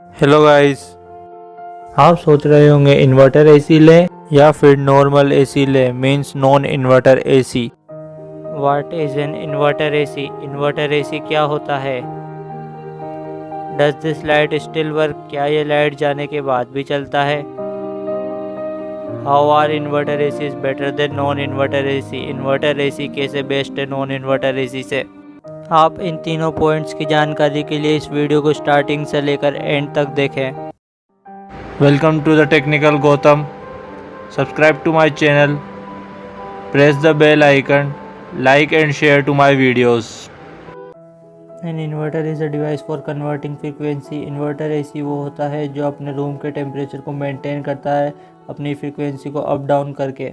Hello guys. आप सोच रहे होंगे इन्वर्टर एसी लें या फिर नॉर्मल एसी लें, means non inverter AC. What is an inverter AC? Inverter AC क्या होता है? Does this light still work? क्या ये लाइट जाने के बाद भी चलता है? How are inverter AC is better than non inverter AC? Inverter AC कैसे बेस्ट है नॉन इन्वर्टर एसी से? आप इन तीनों पॉइंट्स की जानकारी के लिए इस वीडियो को स्टार्टिंग से लेकर एंड तक देखें। Welcome to the technical Gautam. Subscribe to my channel, press the bell icon, like and share to my videos. An inverter is a device for converting frequency. Inverter AC वो होता है जो अपने रूम के टेम्परेचर को maintain करता है अपनी फ्रीक्वेंसी को अप डाउन करके।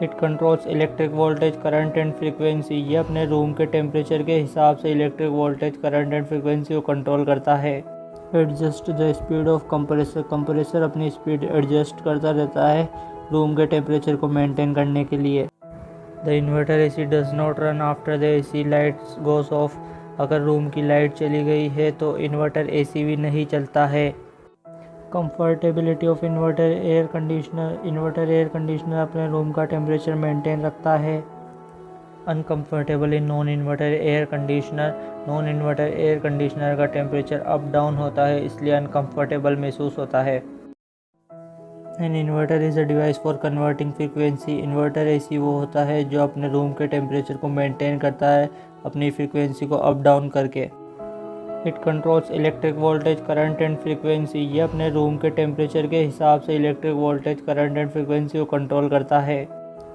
It controls electric voltage, current and frequency. ये अपने रूम के टेम्परेचर के हिसाब से electric voltage, current and frequency को कंट्रोल करता है। Adjust the speed of compressor. Compressor अपनी स्पीड एडजस्ट करता रहता है रूम के टेम्परेचर को मेंटेन करने के लिए। The inverter AC does not run after the AC lights goes of. अगर रूम की लाइट चली गई है तो इन्वर्टर एसी भी नहीं चलता है। Comfortability of inverter air conditioner. Inverter air conditioner अपने रूम का टेम्परेचर मेंटेन रखता है। Uncomfortable in non inverter air conditioner. Non inverter air conditioner का टेम्परेचर अप डाउन होता है, इसलिए अनकम्फर्टेबल महसूस होता है। An inverter is a device for converting frequency. Inverter AC वो होता है जो अपने रूम के टेम्परेचर को मेंटेन करता है अपनी फ्रीक्वेंसी को अप डाउन करके। It controls electric voltage, current and frequency. ये अपने रूम के टेम्परेचर के हिसाब से electric voltage, current and frequency को कंट्रोल करता है।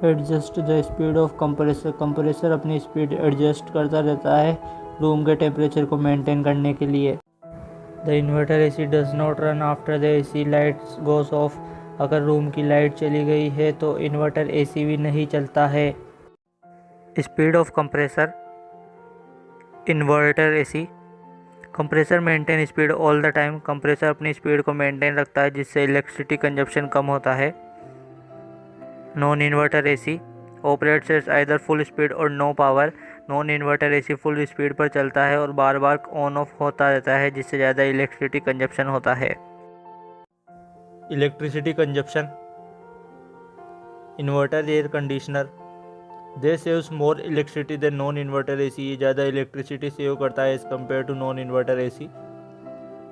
Adjust the speed of compressor. Compressor अपनी स्पीड एडजस्ट करता रहता है रूम के टेम्परेचर को मेंटेन करने के लिए। The inverter AC does not run after the AC lights goes of. अगर रूम की लाइट चली गई है तो इन्वर्टर एसी भी नहीं चलता है। Speed of compressor inverter AC. Compressor maintain speed all the time. Compressor अपनी स्पीड को मेंटेन रखता है जिससे इलेक्ट्रिसिटी कंजप्शन कम होता है। Non inverter AC operates at either full speed और no power. Non inverter AC full speed पर चलता है और बार बार ऑन ऑफ होता रहता है जिससे ज़्यादा इलेक्ट्रिसिटी कंजप्शन होता है। Electricity consumption inverter air conditioner. They saves more electricity than non inverter AC. ये ज़्यादा इलेक्ट्रिसिटी सेव करता है as compare to non inverter AC.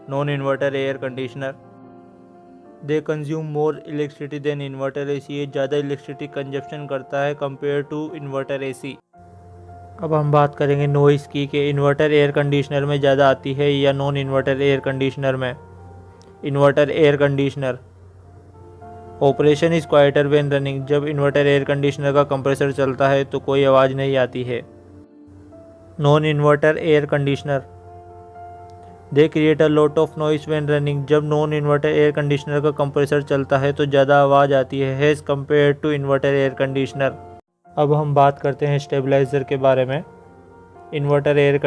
Non inverter air conditioner they consume more electricity than inverter AC. ये ज़्यादा electricity consumption करता है compare to inverter AC. अब हम बात करेंगे नॉइज़ की कि इन्वर्टर एयर कंडीशनर में ज़्यादा आती है या नॉन इन्वर्टर एयर कंडीशनर में। Inverter air conditioner operation is quieter when running. जब इन्वर्टर एयर कंडीशनर का कंप्रेसर चलता है तो कोई आवाज़ नहीं आती है। Non inverter air conditioner they create a lot of noise when running. जब नॉन इन्वर्टर एयर कंडीशनर का कंप्रेसर चलता है तो ज़्यादा आवाज़ आती है as compare to inverter air conditioner. अब हम बात करते हैं स्टेबलाइज़र के बारे में। इन्वर्टर एयर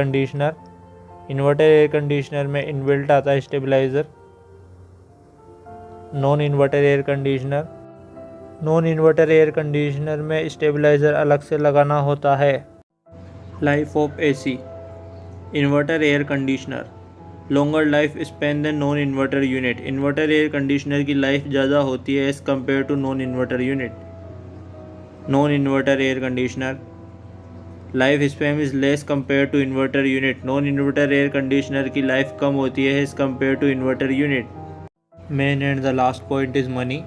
कंडीशनर में इनबिल्ट आता है stabiliser. Non inverter air conditioner में स्टेबलाइज़र अलग से लगाना होता है। Life of AC inverter air conditioner longer life span than non inverter unit. Inverter air conditioner की लाइफ ज़्यादा होती है as compare to non inverter unit. Non inverter air conditioner life span is less compare to inverter unit. Non inverter air conditioner की life कम होती है as compare to inverter unit. Main and the last point is money.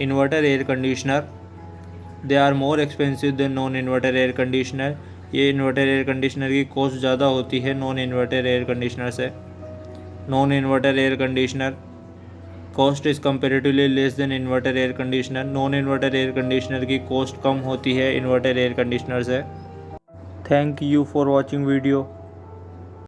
Inverter air conditioner they are more expensive than non inverter air conditioner. ये inverter air conditioner की cost ज़्यादा होती है non inverter air conditioner से। Non inverter air conditioner cost is comparatively less than inverter air conditioner. Non inverter air conditioner की cost कम होती है इन्वर्टर एयर कंडीशनर से। Thank you for watching video.